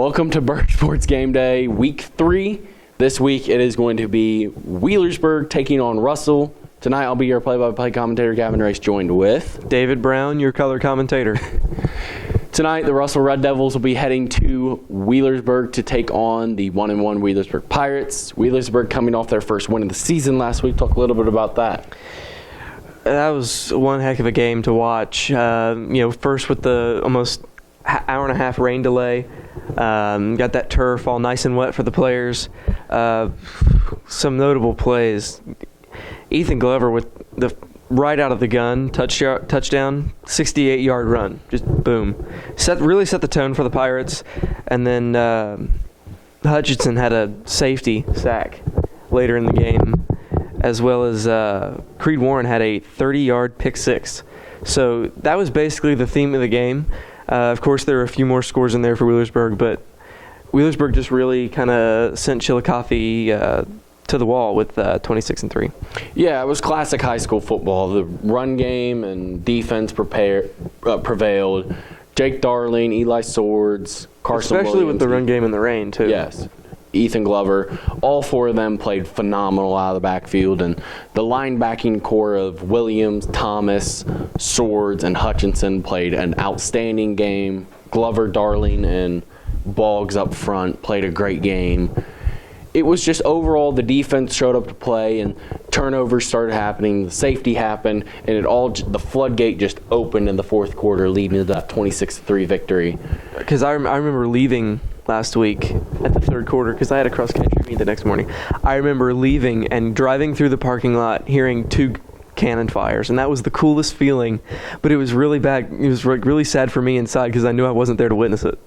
Welcome to Burg Sports Game Day, Week 3. This week it is going to be Wheelersburg taking on Russell. Tonight I'll be your play-by-play commentator, Gavin Race, joined with David Brown, your color commentator. Tonight the Russell Red Devils will be heading to Wheelersburg to take on the 1-1 Wheelersburg Pirates. Wheelersburg coming off their first win of the season last week. Talk a little bit about that. That was one heck of a game to watch. First with the almost hour and a half rain delay. Got that turf all nice and wet for the players. Some notable plays. Ethan Glover with the right out of the gun, touchdown, 68-yard run. Just boom. Really set the tone for the Pirates. And then Richardson had a safety sack later in the game, as well as Creed Warren had a 30-yard pick six. So that was basically the theme of the game. Of course, there were a few more scores in there for Wheelersburg, but Wheelersburg just really kind of sent Chillicothe to the wall with 26-3. Yeah, it was classic high school football. The run game and defense prevailed. Jake Darling, Eli Swords, Carson Especially Williams, with the run game in the rain, too. Yes. Ethan Glover, all four of them played phenomenal out of the backfield, and the linebacking core of Williams, Thomas, Swords, and Hutchinson played an outstanding game. Glover, Darling, and Boggs up front played a great game. It was just overall the defense showed up to play, and turnovers started happening, the safety happened, and the floodgate just opened in the fourth quarter, leading to that 26-3 victory. Because I remember leaving last week at the third quarter because I had a cross-country meet the next morning. I remember leaving and driving through the parking lot hearing two cannon fires, and that was the coolest feeling, but it was really bad. It was really sad for me inside because I knew I wasn't there to witness it.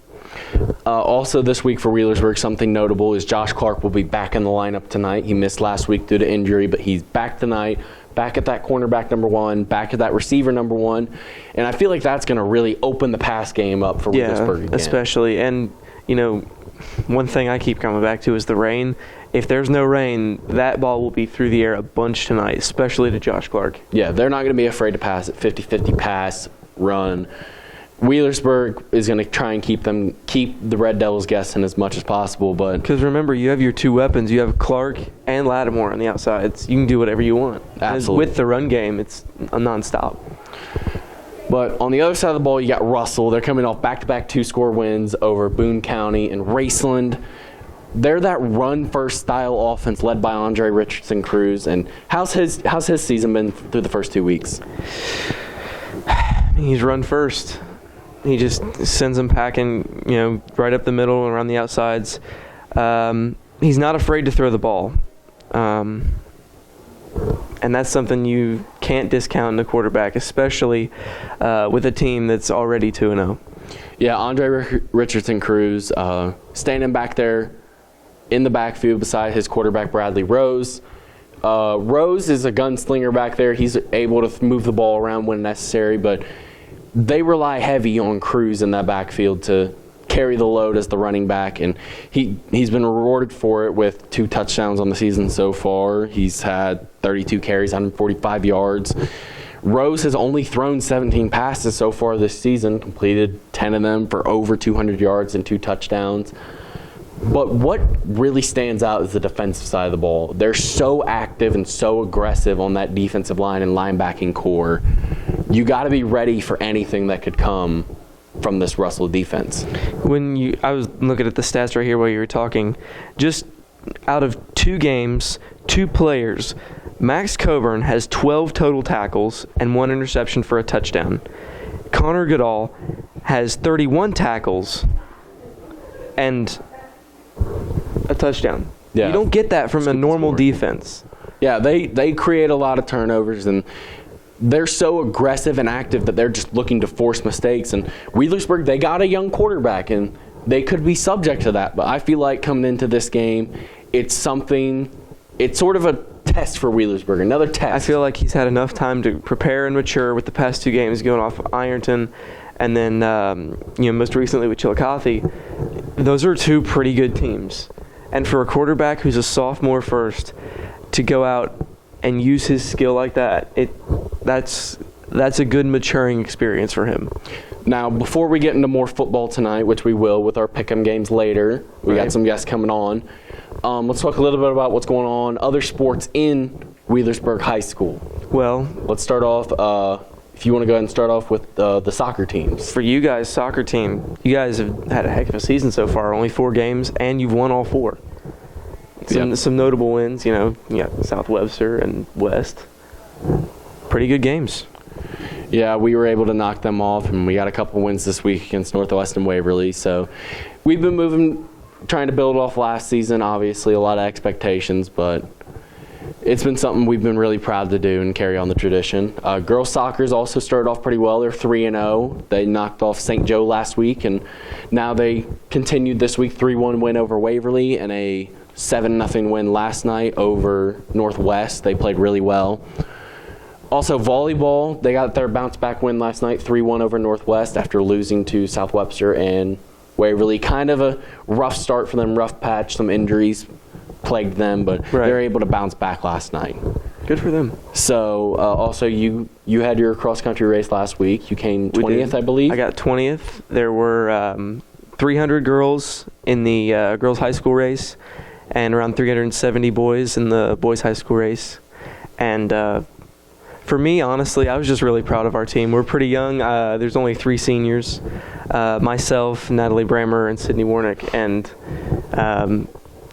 Also this week for Wheelersburg, something notable is Josh Clark will be back in the lineup tonight. He missed last week due to injury, but he's back tonight, back at that cornerback number one, back at that receiver number one, and I feel like that's going to really open the pass game up for Wheelersburg again. Especially, and one thing I keep coming back to is the rain. If there's no rain, that ball will be through the air a bunch tonight, especially to Josh Clark. Yeah, they're not going to be afraid to pass it, 50-50 pass, run. Wheelersburg is going to try and keep the Red Devils guessing as much as possible. But because remember, you have your two weapons. You have Clark and Lattimore on the outsides. You can do whatever you want. Absolutely. With the run game, it's a nonstop. But on the other side of the ball, you got Russell. They're coming off back-to-back two-score wins over Boone County and Raceland. They're that run-first style offense led by Andre Richardson Cruz. And how's his season been through the first 2 weeks? He's run first. He just sends them packing, right up the middle and around the outsides. He's not afraid to throw the ball. And that's something you can't discount in a quarterback, especially with a team that's already 2-0. Yeah, Andre Richardson Cruz standing back there in the backfield beside his quarterback, Bradley Rose. Rose is a gunslinger back there. He's able to move the ball around when necessary, but they rely heavy on Cruz in that backfield to carry the load as the running back, and he's been rewarded for it with 2 touchdowns on the season so far. He's had 32 carries, 145 yards. Rose has only thrown 17 passes so far this season, completed 10 of them for over 200 yards and 2 touchdowns. But what really stands out is the defensive side of the ball. They're so active and so aggressive on that defensive line and linebacking core. You got to be ready for anything that could come from this Russell defense. I was looking at the stats right here while you were talking. Just out of 2 games, 2 players, Max Coburn has 12 total tackles and 1 interception for a touchdown. Connor Goodall has 31 tackles and a touchdown. Yeah. You don't get that from a normal defense. Yeah, they create a lot of turnovers, and they're so aggressive and active that they're just looking to force mistakes. And Wheelersburg, they got a young quarterback, and they could be subject to that. But I feel like coming into this game, it's sort of a test for Wheelersburg, another test. I feel like he's had enough time to prepare and mature with the past 2 games going off of Ironton and then most recently with Chillicothe. Those are 2 pretty good teams. And for a quarterback who's a sophomore first to go out and use his skill like that, that's a good maturing experience for him. Now, before we get into more football tonight, which we will with our pick'em games later, we got some guests coming on. Let's talk a little bit about what's going on, other sports in Wheelersburg High School. Well, let's start off, if you want to go ahead and start off with the soccer teams. For you guys, soccer team, you guys have had a heck of a season so far, only 4 games, and you've won all 4. Some notable wins, you got South Webster and West. Pretty good games. Yeah, we were able to knock them off, and we got a couple wins this week against Northwest and Waverly. So we've been trying to build off last season, obviously, a lot of expectations, but it's been something we've been really proud to do and carry on the tradition. Girls soccer's also started off pretty well. They're 3-0. They knocked off St. Joe last week, and now they continued this week, 3-1 win over Waverly and a 7-0 win last night over Northwest. They played really well. Also, volleyball, they got their bounce-back win last night, 3-1 over Northwest after losing to South Webster and Waverly. Kind of a rough start for them, rough patch. Some injuries plagued them, but they're able to bounce back last night. Good for them. So, also, you had your cross-country race last week. You came 20th, I believe. I got 20th. There were 300 girls in the girls' high school race and around 370 boys in the boys' high school race. And for me, honestly, I was just really proud of our team. We're pretty young. There's only 3 seniors, myself, Natalie Brammer, and Sydney Warnick. And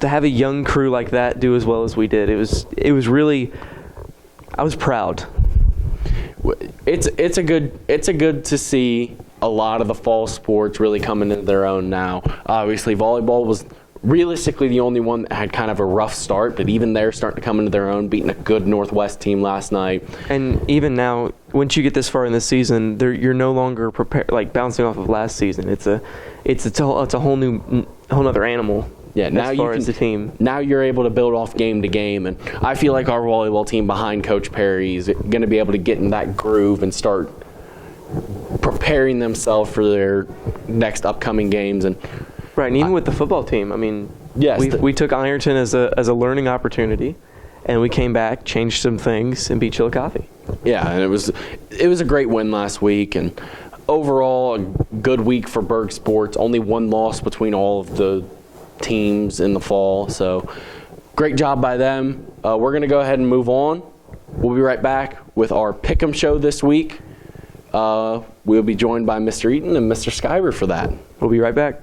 to have a young crew like that do as well as we did, it was really, I was proud. It's a good to see a lot of the fall sports really coming into their own now. Obviously, volleyball was realistically the only one that had kind of a rough start, but even they're starting to come into their own, beating a good Northwest team last night. And even now, once you get this far in the season, you're no longer prepared, like bouncing off of last season. It's a whole other animal. Yeah, now as far as the team. Now you're able to build off game to game, and I feel like our volleyball team behind Coach Perry is going to be able to get in that groove and start preparing themselves for their next upcoming games. And right, and even with the football team, I mean, yes, we took Ironton as a learning opportunity, and we came back, changed some things, and beat Chillicothe. Yeah, and it was a great win last week, and overall a good week for Burg sports. Only 1 loss between all of the teams in the fall, so great job by them. We're going to go ahead and move on. We'll be right back with our Pick'em show this week. We'll be joined by Mr. Eaton and Mr. Skyver for that. We'll be right back.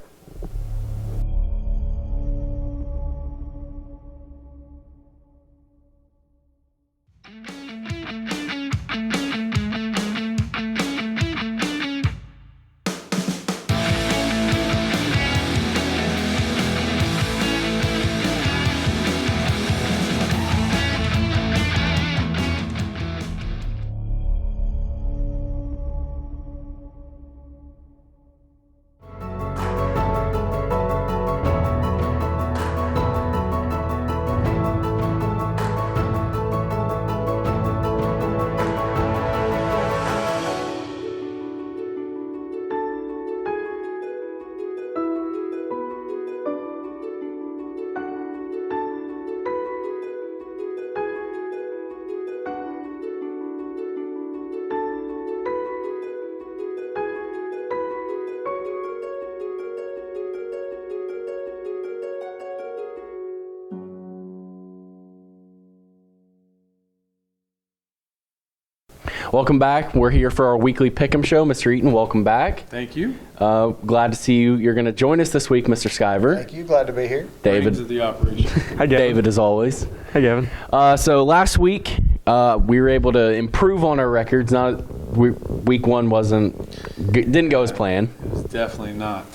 Welcome back. We're here for our weekly Pick'em show. Mr. Eaton, welcome back. Thank you. Glad to see you. You're going to join us this week, Mr. Skyver. Thank you. Glad to be here. David. Brains of the operation. Hi, Gavin. David, as always. Hi, Gavin. So last week, we were able to improve on our records. Week 1 didn't go as planned. It was definitely not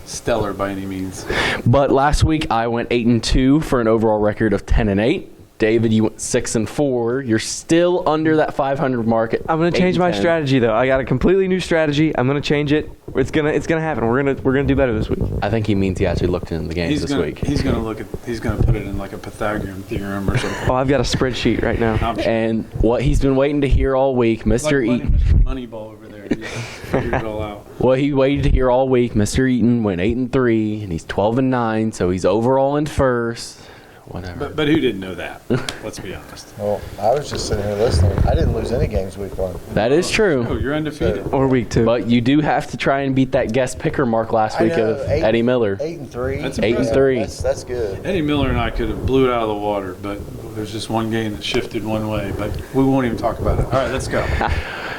stellar by any means. But last week, I went 8-2 for an overall record of 10-8. David, you went 6-4. You're still under that 500 mark. I'm going to change my strategy, though. I got a completely new strategy. I'm going to change it. It's gonna happen. We're gonna do better this week. I think he means he actually looked into the games this week. He's gonna put it in like a Pythagorean theorem or something. Oh, I've got a spreadsheet right now. And what he's been waiting to hear all week, Mr. Eaton. Mr. Moneyball over there. Figured it all out. Well, he waited to hear all week. Mr. Eaton went 8-3, and he's 12-9, so he's overall in first. whatever. But who didn't know that? Let's be honest. Well, I was just sitting here listening. I didn't lose any games week 1. That is true. Oh, you're undefeated. Or week 2. But you do have to try and beat that guest picker mark last week of Eddie Miller. 8-3. That's 8-3. That's good. Eddie Miller and I could have blew it out of the water, but there's just one game that shifted one way. But we won't even talk about it. All right, let's go.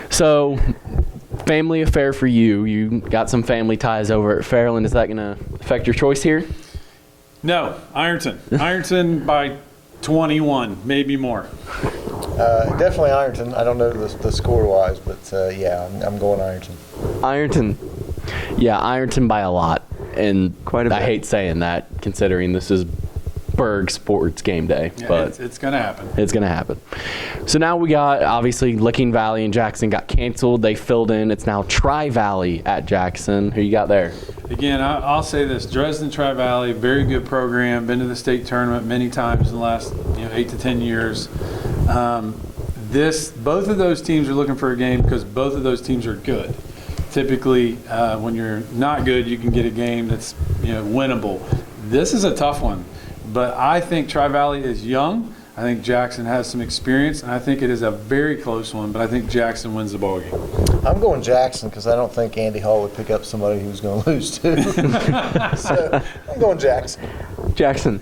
So, family affair for you. You got some family ties over at Fairland. Is that going to affect your choice here? No, Ironton. Ironton by 21, maybe more. Definitely Ironton. I don't know the score-wise, but yeah, I'm going Ironton. Ironton. Yeah, Ironton by a lot. And Quite a I bit. hate saying that, considering this is Burg Sports Game Day. Yeah, But it's going to happen. it's going to happen. So now we got, obviously, Licking Valley and Jackson got canceled. They filled in. It's now Tri-Valley at Jackson. Who you got there? Again, I'll say this: Dresden Tri-Valley, very good program. Been to the state tournament many times in the last 8 to 10 years. Both of those teams are looking for a game because both of those teams are good. Typically, when you're not good, you can get a game that's winnable. This is a tough one, but I think Tri-Valley is young. I think Jackson has some experience, and I think it is a very close one, but I think Jackson wins the ball game. I'm going Jackson because I don't think Andy Hall would pick up somebody he was going to lose to. So I'm going Jackson. Jackson.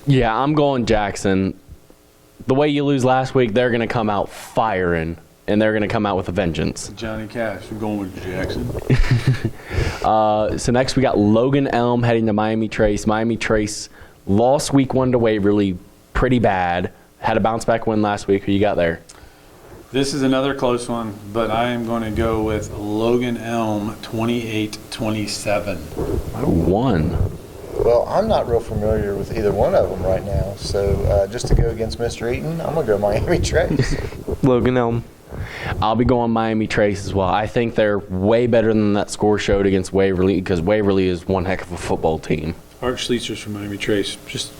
Yeah, I'm going Jackson. The way you lose last week, they're going to come out firing, and they're going to come out with a vengeance. Johnny Cash, we're going with Jackson. So next we got Logan Elm heading to Miami Trace. Miami Trace lost week 1 to Waverly pretty bad. Had a bounce back win last week. Who you got there? This is another close one, but I am going to go with Logan Elm 28-27. 1. Well, I'm not real familiar with either one of them right now, so just to go against Mr. Eaton, I'm going to go Miami Trace. Logan Elm. I'll be going Miami Trace as well. I think they're way better than that score showed against Waverly because Waverly is one heck of a football team. Art Schleicher's from Miami Trace. Just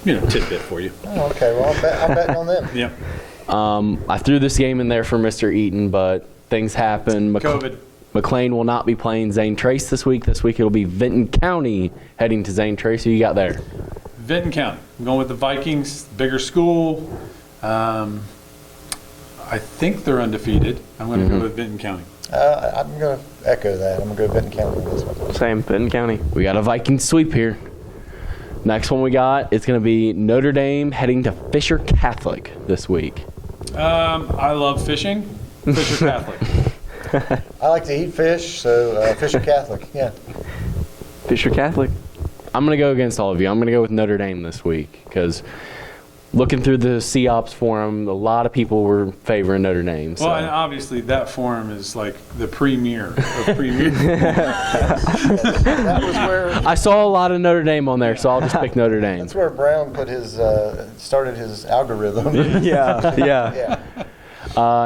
tidbit for you. Oh, okay, well, I'm betting on them. Yep. I threw this game in there for Mr. Eaton, but things happen. COVID. McLean will not be playing Zane Trace this week. This week it'll be Vinton County heading to Zane Trace. Who you got there? Vinton County. I'm going with the Vikings, bigger school. I think they're undefeated. I'm going to go with Vinton County. I'm going to echo that. I'm going to go Benton County on this one. Same, Benton County. We got a Viking sweep here. Next one we got, it's going to be Notre Dame heading to Fisher Catholic this week. I love fishing. Fisher Catholic. I like to eat fish, so Fisher Catholic, yeah. Fisher Catholic. I'm going to go against all of you. I'm going to go with Notre Dame this week because looking through the COPS forum, a lot of people were favoring Notre Dame. So. Well, and obviously that forum is like the premier of premier. That was where I saw a lot of Notre Dame on there, so I'll just pick Notre Dame. that's where Brown put his started his algorithm. Yeah.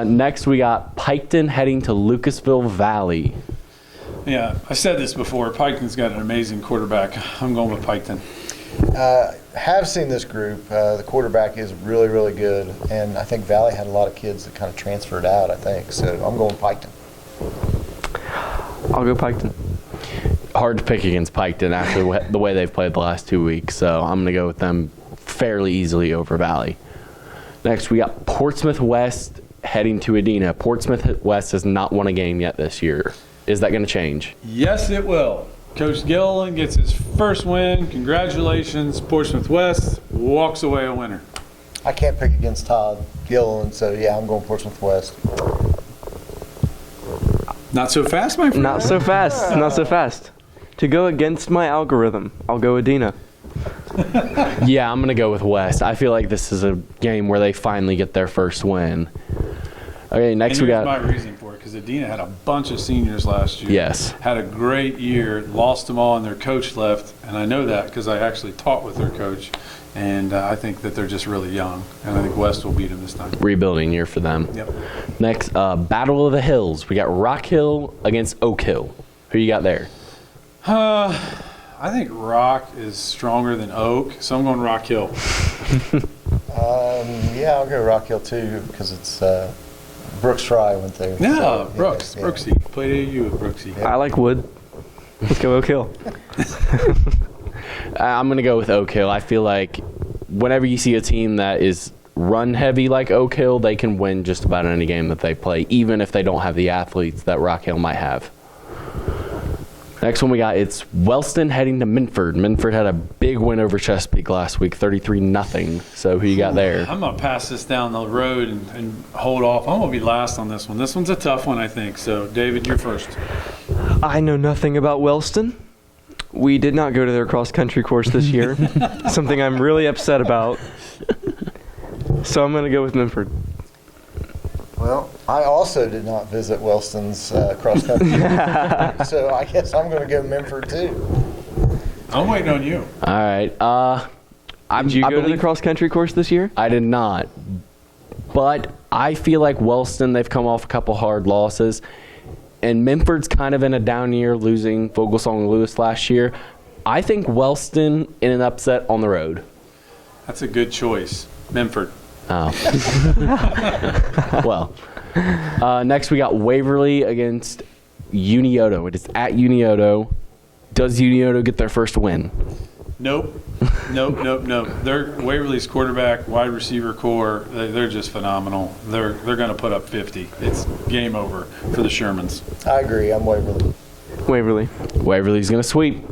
Next, we got Piketon heading to Lucasville Valley. Yeah, I said this before. Piketon's got an amazing quarterback. I'm going with Piketon. Have seen this group. The quarterback is really, really good, and I think Valley had a lot of kids that kind of transferred out, I think. So I'm going Piketon. I'll go Piketon. Hard to pick against Piketon after the way they've played the last 2 weeks, so I'm going to go with them fairly easily over Valley. Next, we got Portsmouth West heading to Edina. Portsmouth West has not won a game yet this year. Is that going to change? Yes, it will. Coach Gilliland gets his first win. Congratulations. Portsmouth West walks away a winner. I can't pick against Todd Gilliland, so yeah, I'm going Portsmouth West. Not so fast, my friend. Not so fast. Not so fast. To go against my algorithm, I'll go Edina. Yeah, I'm going to go with West. I feel like this is a game where they finally get their first win. Okay, next and we here's got... my reason for it, because Edina had a bunch of seniors last year. Yes. Had a great year, lost them all, and their coach left. And I know that because I actually taught with their coach. And I think that they're just really young. And I think West will beat them this time. Rebuilding year for them. Yep. Next, Battle of the Hills. We got Rock Hill against Oak Hill. Who you got there? I think Rock is stronger than Oak, so I'm going Rock Hill. Yeah, I'll go Rock Hill too because it's Brooks Fry went there. Yeah, So, Brooks. yeah. Brooksy. Played AAU with Brooksy. I like Wood. Let's go Oak Hill. I'm going to go with Oak Hill. I feel like whenever you see a team that is run heavy like Oak Hill, they can win just about any game that they play, even if they don't have the athletes that Rock Hill might have. Next one we got, it's Wellston heading to Minford. Minford had a big win over Chesapeake last week, 33-0. So who you got there? I'm going to pass this down the road and hold off. I'm going to be last on this one. This one's a tough one, I think. So, David, you're first. I know nothing about Wellston. We did not go to their cross-country course this year, something I'm really upset about. So I'm going to go with Minford. Well, I also did not visit Wellston's cross country, so I guess I'm going to go Memphis too. I'm waiting on you. All right. Did you go to the cross-country course this year? I did not. But I feel like Wellston, they've come off a couple hard losses. And Memphis kind of in a down year, losing Vogelsong and Lewis last year. I think Wellston in an upset on the road. That's a good choice. Memphis. Oh. Well, next we got Waverly against Unioto. It is at Unioto. Does Unioto get their first win? Nope. They're Waverly's quarterback, wide receiver core. They're just phenomenal. They're going to put up 50. It's game over for the Shermans. I agree. I'm Waverly. Waverly's going to sweep.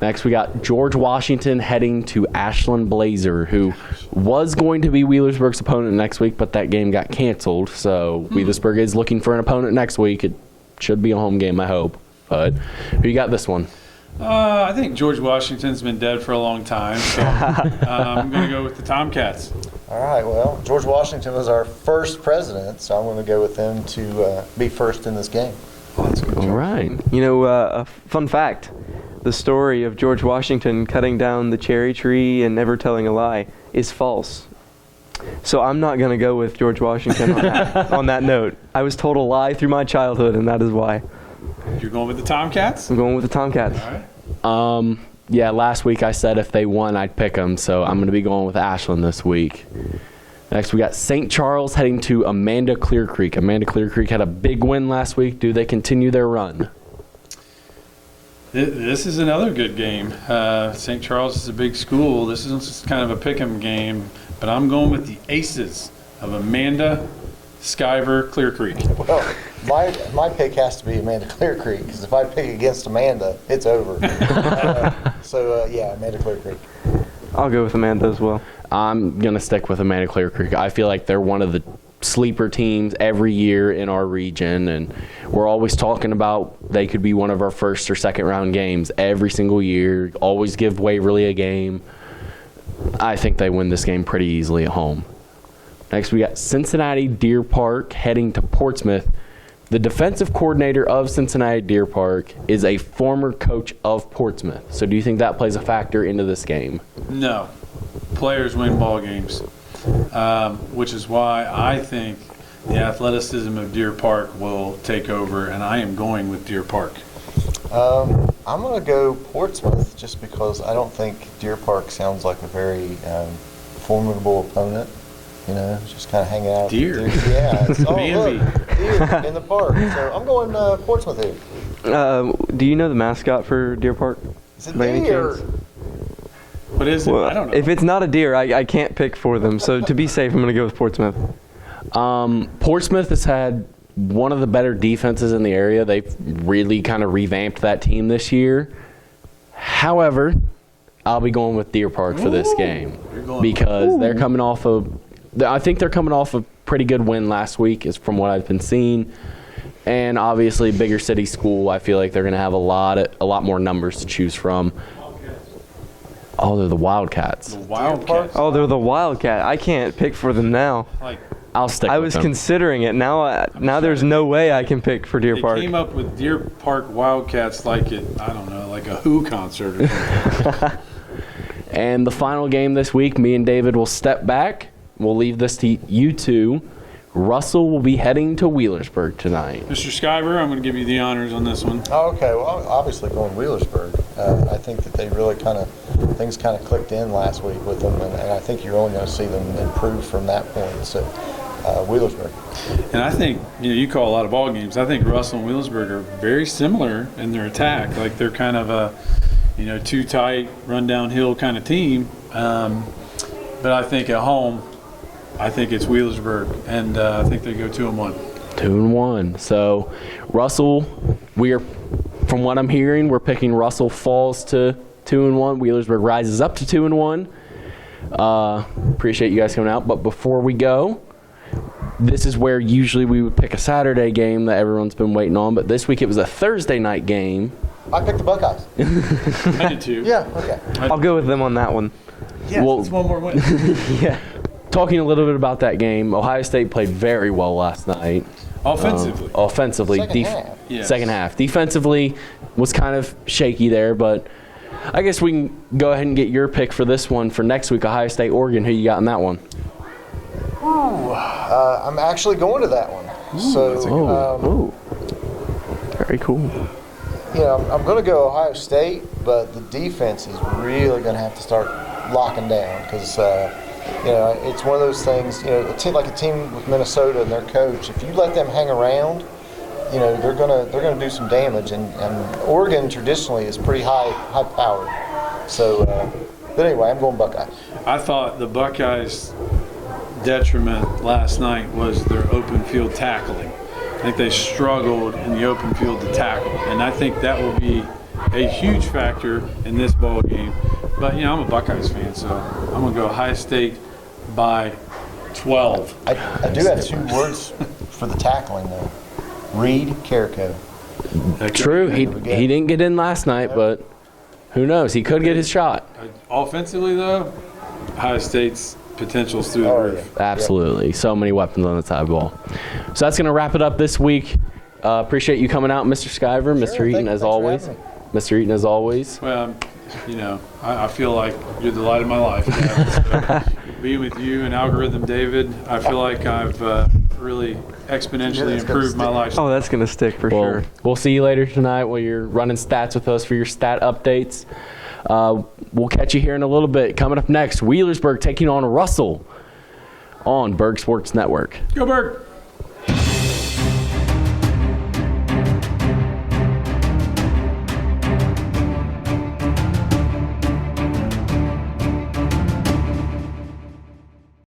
Next, we got George Washington heading to Ashland Blazer, who was going to be Wheelersburg's opponent next week, but that game got canceled. So Wheelersburg is looking for an opponent next week. It should be a home game, I hope. But who you got this one? I think George Washington's been dead for a long time, so I'm going to go with the Tomcats. All right. Well, George Washington was our first president, so I'm going to go with them to be first in this game. Oh, that's a good All choice. right. You know, a fun fact. The story of George Washington cutting down the cherry tree and never telling a lie is false. So I'm not going to go with George Washington on that note. I was told a lie through my childhood, and that is why. You're going with the Tomcats? I'm going with the Tomcats. All right. Yeah, last week I said if they won, I'd pick them, so I'm going to be going with Ashland this week. Next, we got St. Charles heading to Amanda Clear Creek. Amanda Clear Creek had a big win last week. Do they continue their run? This is another good game. St. Charles is a big school. This is just kind of a pick'em game, but I'm going with the Aces of Amanda, Skyver, Clear Creek. Well, my pick has to be Amanda Clear Creek, because if I pick against Amanda, it's over. Yeah, Amanda Clear Creek. I'll go with Amanda as well. I'm going to stick with Amanda Clear Creek. I feel like they're one of the sleeper teams every year in our region, and we're always talking about they could be one of our first or second round games every single year. Always give Waverly a game. I think they win this game pretty easily at home. Next, we got Cincinnati Deer Park heading to Portsmouth. The defensive coordinator of Cincinnati Deer Park is a former coach of Portsmouth. So do you think that plays a factor into this game? No. Players win ball games, which is why I think the athleticism of Deer Park will take over, and I am going with Deer Park. I'm going to go Portsmouth just because I don't think Deer Park sounds like a very formidable opponent. You know, just kind of hanging out. Deer. Yeah. It's, look, Bambi. deer in the park. So I'm going Portsmouth here. Do you know the mascot for Deer Park? Is it By any deer? chance? What is it? Well, I don't know. if it's not a deer, I can't pick for them. So to be safe, I'm going to go with Portsmouth. Portsmouth has had one of the better defenses in the area. They've really kind of revamped that team this year. However, I'll be going with Deer Park for this game because they're coming off I think they're coming off a pretty good win last week, is from what I've been seeing. And obviously, bigger city school, I feel like they're going to have a lot more numbers to choose from. Oh, they're the Wildcats. The Wildcats. Oh, they're the Wildcat. I can't pick for them now. Like, I'll stick I with was them. considering it. Now there's no way I can pick for Deer they Park. came up with Deer Park Wildcats like it, I don't know, like a Who concert or something. And the final game this week, me and David will step back. We'll leave this to you two. Russell will be heading to Wheelersburg tonight. Mr. Skyver, I'm going to give you the honors on this one. Oh, okay. Well, obviously going Wheelersburg. I think that they really things kind of clicked in last week with them, and I think you're only going to see them improve from that point. So, Wheelersburg. And I think, you call a lot of ball games. I think Russell and Wheelersburg are very similar in their attack. Like they're kind of a, too tight, run downhill kind of team. But I think at home, I think it's Wheelersburg, and I think they go 2-1. 2-1. So Russell, from what I'm hearing, we're picking Russell falls to 2-1. Wheelersburg rises up to 2-1. Appreciate you guys coming out. But before we go, this is where usually we would pick a Saturday game that everyone's been waiting on. But this week it was a Thursday night game. I picked the Buckeyes. I did too. Yeah, okay. I'll go with them on that one. Yeah, Well- it's one more win. Yeah. Talking a little bit about that game, Ohio State played very well last night. Offensively. Offensively. Second half. Yes. Second half. Defensively was kind of shaky there, but I guess we can go ahead and get your pick for this one for next week, Ohio State, Oregon. Who you got in that one? I'm actually going to that one. Oh, very cool. You know, I'm going to go Ohio State, but the defense is really going to have to start locking down because, you know, it's one of those things, you know, like a team with Minnesota and their coach, if you let them hang around, you know, they're gonna do some damage. And Oregon traditionally is pretty high powered. So, but anyway, I'm going Buckeyes. I thought the Buckeyes' detriment last night was their open field tackling. I think they struggled in the open field to tackle, and I think that will be a huge factor in this ball game. But, you know, I'm a Buckeyes fan, so I'm going to go Ohio State by 12. I do have two words for the tackling, though. Reed Carrico. True. He didn't get in last night, but who knows? He could get his shot. Offensively, though, Ohio State's potential's through the roof. Yeah. Absolutely. So many weapons on the side ball. So that's going to wrap it up this week. Appreciate you coming out, Mr. Skyver, Mr. Eaton, as always. Mr. Eaton, as always. Well, you know, I feel like you're the light of my life. Yeah. So, being with you and Algorithm David, I feel like I've really exponentially improved my life. Oh, that's going to stick for sure. We'll see you later tonight while you're running stats with us for your stat updates. We'll catch you here in a little bit. Coming up next, Wheelersburg taking on Russell on Burg Sports Network. Go Burg!